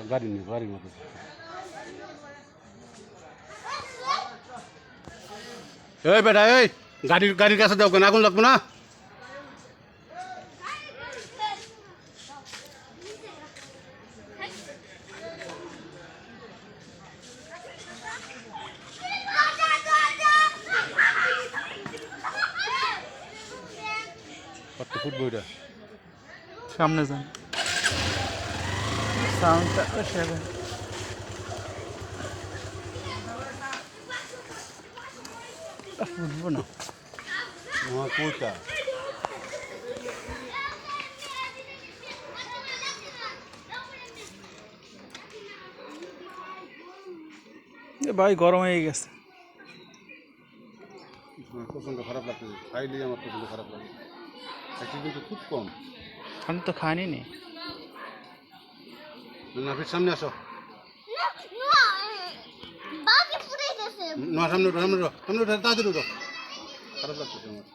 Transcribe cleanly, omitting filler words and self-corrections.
গাড়ি নেই গাড়ির মতো এই বেটা এই গাড়ির কাছে দাও কেন আগুন লাগবো না কত ফুট বইটা সামনে যান সাউন্ডটা সেভেন বুঝবো না কোনটা ভাই গরম হয়ে গেছে প্রচণ্ড খারাপ লাগছে খাইলেই আমার প্রচণ্ড খারাপ লাগে একটু কিন্তু খুব কম আমি তো খাইনি নি নাফির সামনে আসো না সামনে উঠো তাড়াতাড়ি উঠো খারাপ লাগছে আমার